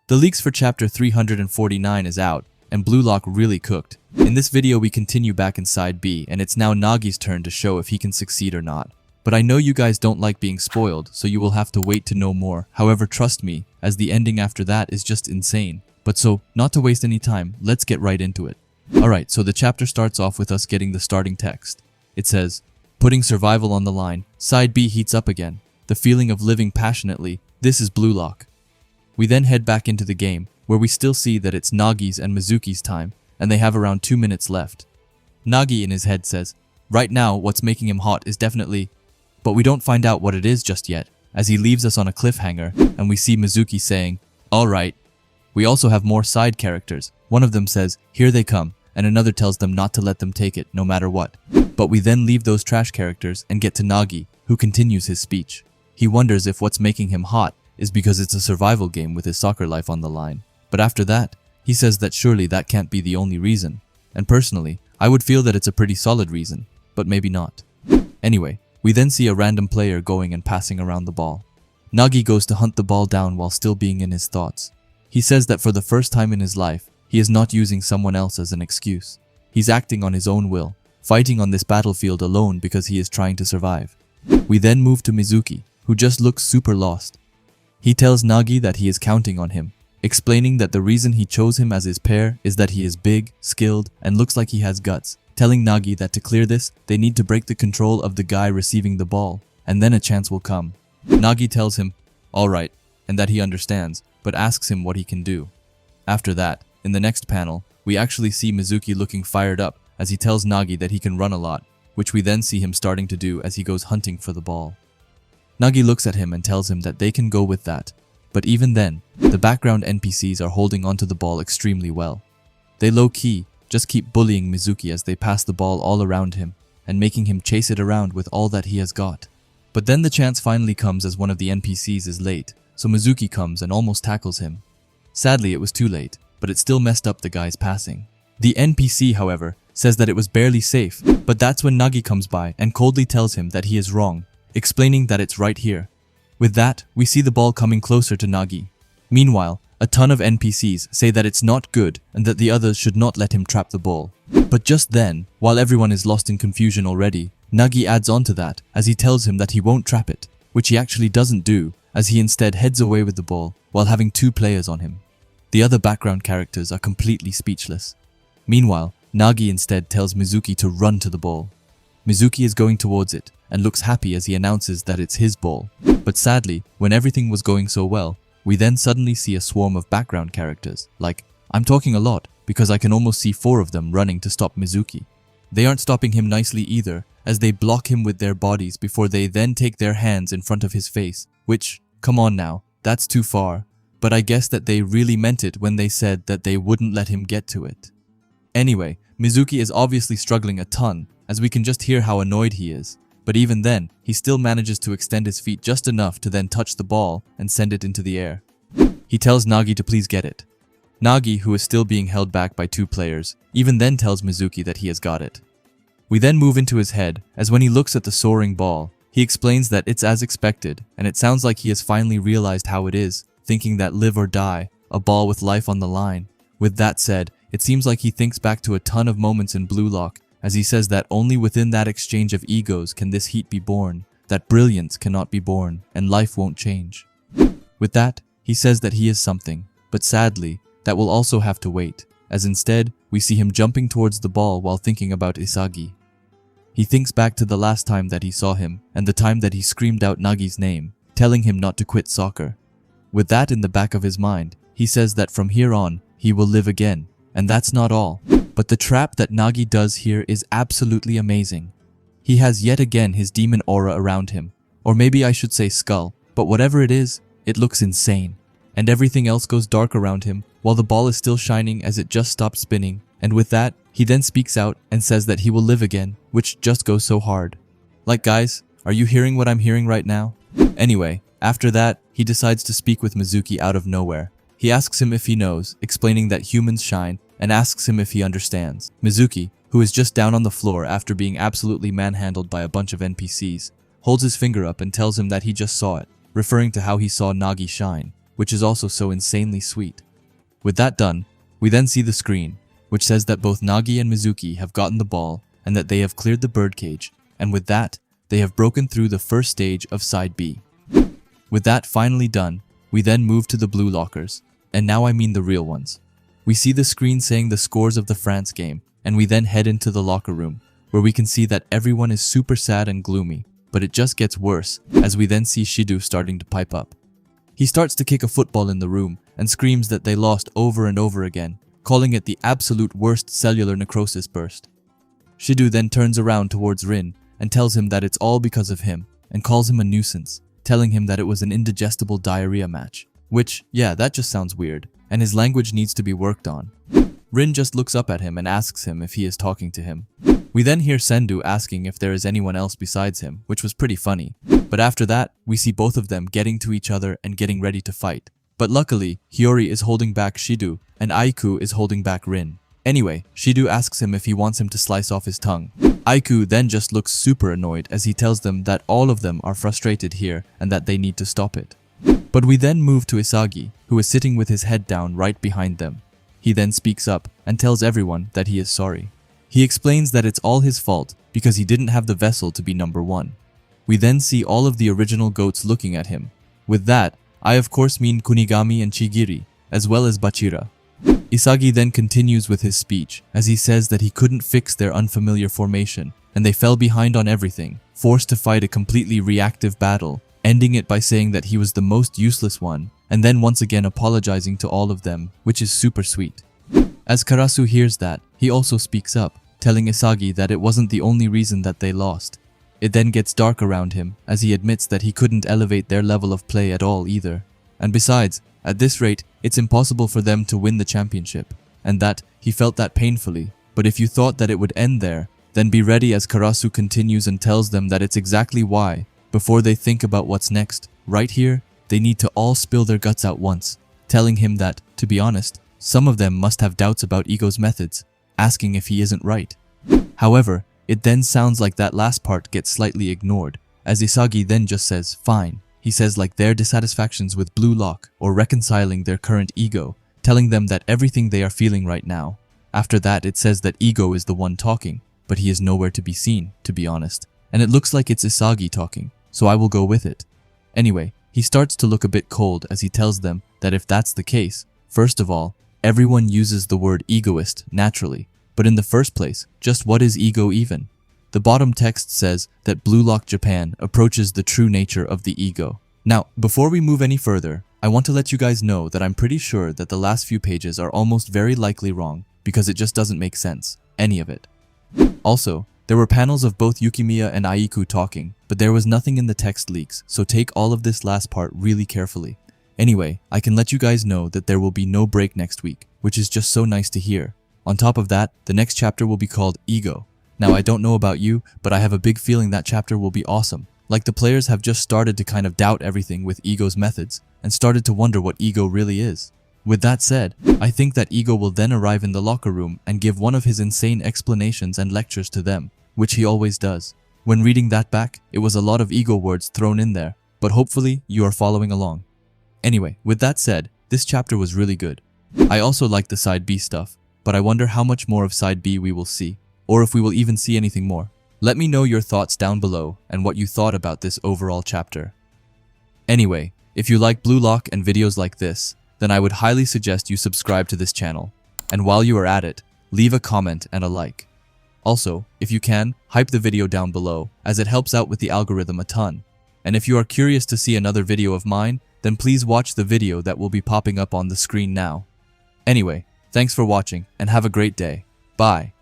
The leaks for chapter 349 is out, and Blue Lock really cooked. In this video we continue back in side B, and it's now Nagi's turn to show if he can succeed or not. But I know you guys don't like being spoiled, so you will have to wait to know more. However, trust me, as the ending after that is just insane. But so, not to waste any time, let's get right into it. Alright, so the chapter starts off with us getting the starting text. It says, putting survival on the line, side B heats up again. The feeling of living passionately, this is Blue Lock. We then head back into the game, where we still see that it's Nagi's and Mizuki's time, and they have around 2 minutes left. Nagi in his head says, right now what's making him hot is definitely... But we don't find out what it is just yet, as he leaves us on a cliffhanger, and we see Mizuki saying, alright. We also have more side characters. One of them says, here they come, and another tells them not to let them take it, no matter what. But we then leave those trash characters and get to Nagi, who continues his speech. He wonders if what's making him hot is because it's a survival game with his soccer life on the line. But after that, he says that surely that can't be the only reason. And personally, I would feel that it's a pretty solid reason, but maybe not. Anyway, we then see a random player going and passing around the ball. Nagi goes to hunt the ball down while still being in his thoughts. He says that for the first time in his life, he is not using someone else as an excuse. He's acting on his own will, fighting on this battlefield alone because he is trying to survive. We then move to Mizuki, who just looks super lost. He tells Nagi that he is counting on him, explaining that the reason he chose him as his pair is that he is big, skilled, and looks like he has guts, telling Nagi that to clear this, they need to break the control of the guy receiving the ball, and then a chance will come. Nagi tells him, alright, and that he understands, but asks him what he can do. After that, in the next panel, we actually see Mizuki looking fired up as he tells Nagi that he can run a lot, which we then see him starting to do as he goes hunting for the ball. Nagi looks at him and tells him that they can go with that, but even then, the background NPCs are holding onto the ball extremely well. They low-key just keep bullying Mizuki as they pass the ball all around him and making him chase it around with all that he has got. But then the chance finally comes as one of the NPCs is late, so Mizuki comes and almost tackles him. Sadly, it was too late, but it still messed up the guy's passing. The NPC, however, says that it was barely safe, but that's when Nagi comes by and coldly tells him that he is wrong, explaining that it's right here. With that, we see the ball coming closer to Nagi. Meanwhile, a ton of NPCs say that it's not good and that the others should not let him trap the ball. But just then, while everyone is lost in confusion already, Nagi adds on to that as he tells him that he won't trap it, which he actually doesn't do, as he instead heads away with the ball while having 2 players on him. The other background characters are completely speechless. Meanwhile, Nagi instead tells Mizuki to run to the ball. Mizuki is going towards it and looks happy as he announces that it's his ball. But sadly, when everything was going so well, we then suddenly see a swarm of background characters, like, I'm talking a lot because I can almost see 4 of them running to stop Mizuki. They aren't stopping him nicely either, as they block him with their bodies before they then take their hands in front of his face, which, come on now, that's too far. But I guess that they really meant it when they said that they wouldn't let him get to it. Anyway, Mizuki is obviously struggling a ton, as we can just hear how annoyed he is. But even then, he still manages to extend his feet just enough to then touch the ball and send it into the air. He tells Nagi to please get it. Nagi, who is still being held back by 2 players, even then tells Mizuki that he has got it. We then move into his head, as when he looks at the soaring ball, he explains that it's as expected, and it sounds like he has finally realized how it is, thinking that live or die, a ball with life on the line. With that said, it seems like he thinks back to a ton of moments in Blue Lock, as he says that only within that exchange of egos can this heat be born, that brilliance cannot be born, and life won't change. With that, he says that he is something, but sadly, that will also have to wait, as instead, we see him jumping towards the ball while thinking about Isagi. He thinks back to the last time that he saw him, and the time that he screamed out Nagi's name, telling him not to quit soccer. With that in the back of his mind, he says that from here on, he will live again, and that's not all. But the trap that Nagi does here is absolutely amazing. He has yet again his demon aura around him, or maybe I should say skull, but whatever it is, it looks insane. And everything else goes dark around him, while the ball is still shining as it just stopped spinning, and with that, he then speaks out and says that he will live again, which just goes so hard. Like guys, are you hearing what I'm hearing right now? Anyway, after that, he decides to speak with Mizuki out of nowhere. He asks him if he knows, explaining that humans shine, and asks him if he understands. Mizuki, who is just down on the floor after being absolutely manhandled by a bunch of NPCs, holds his finger up and tells him that he just saw it, referring to how he saw Nagi shine, which is also so insanely sweet. With that done, we then see the screen, which says that both Nagi and Mizuki have gotten the ball and that they have cleared the birdcage, and with that, they have broken through the first stage of Side B. With that finally done, we then move to the blue lockers, and now I mean the real ones. We see the screen saying the scores of the France game, and we then head into the locker room, where we can see that everyone is super sad and gloomy, but it just gets worse as we then see Shido starting to pipe up. He starts to kick a football in the room and screams that they lost over and over again, calling it the absolute worst cellular necrosis burst. Shido then turns around towards Rin and tells him that it's all because of him and calls him a nuisance, telling him that it was an indigestible diarrhea match. Which, yeah, that just sounds weird, and his language needs to be worked on. Rin just looks up at him and asks him if he is talking to him. We then hear Sendu asking if there is anyone else besides him, which was pretty funny. But after that, we see both of them getting to each other and getting ready to fight. But luckily, Hiyori is holding back Shido, and Aiku is holding back Rin. Anyway, Shido asks him if he wants him to slice off his tongue. Aiku then just looks super annoyed as he tells them that all of them are frustrated here and that they need to stop it. But we then move to Isagi, who is sitting with his head down right behind them. He then speaks up and tells everyone that he is sorry. He explains that it's all his fault because he didn't have the vessel to be number one. We then see all of the original goats looking at him. With that, I of course mean Kunigami and Chigiri, as well as Bachira. Isagi then continues with his speech as he says that he couldn't fix their unfamiliar formation and they fell behind on everything, forced to fight a completely reactive battle, ending it by saying that he was the most useless one, and then once again apologizing to all of them, which is super sweet. As Karasu hears that, he also speaks up, telling Isagi that it wasn't the only reason that they lost. It then gets dark around him as he admits that he couldn't elevate their level of play at all either. And besides, at this rate, it's impossible for them to win the championship, and that he felt that painfully. But if you thought that it would end there, then be ready as Karasu continues and tells them that it's exactly why, before they think about what's next, right here, they need to all spill their guts out once, telling him that, to be honest, some of them must have doubts about Ego's methods, asking if he isn't right. However, it then sounds like that last part gets slightly ignored, as Isagi then just says, fine. He says like their dissatisfactions with Blue Lock or reconciling their current ego, telling them that everything they are feeling right now. After that, it says that Ego is the one talking, but he is nowhere to be seen, to be honest. And it looks like it's Isagi talking, so I will go with it. Anyway, he starts to look a bit cold as he tells them that if that's the case, first of all, everyone uses the word egoist naturally, but in the first place, just what is ego even? The bottom text says that Blue Lock Japan approaches the true nature of the ego. Now, before we move any further, I want to let you guys know that I'm pretty sure that the last few pages are almost very likely wrong because it just doesn't make sense, any of it. Also, there were panels of both Yukimiya and Aiku talking, but there was nothing in the text leaks, so take all of this last part really carefully. Anyway, I can let you guys know that there will be no break next week, which is just so nice to hear. On top of that, the next chapter will be called Ego. Now, I don't know about you, but I have a big feeling that chapter will be awesome. Like the players have just started to kind of doubt everything with Ego's methods, and started to wonder what Ego really is. With that said, I think that Ego will then arrive in the locker room and give one of his insane explanations and lectures to them, which he always does. When reading that back, it was a lot of Ego words thrown in there, but hopefully you are following along. Anyway, with that said, this chapter was really good. I also like the Side B stuff, but I wonder how much more of Side B we will see, or if we will even see anything more. Let me know your thoughts down below and what you thought about this overall chapter. Anyway, if you like Blue Lock and videos like this, then I would highly suggest you subscribe to this channel. And while you are at it, leave a comment and a like. Also, if you can, hype the video down below, as it helps out with the algorithm a ton. And if you are curious to see another video of mine, then please watch the video that will be popping up on the screen now. Anyway, thanks for watching and have a great day. Bye.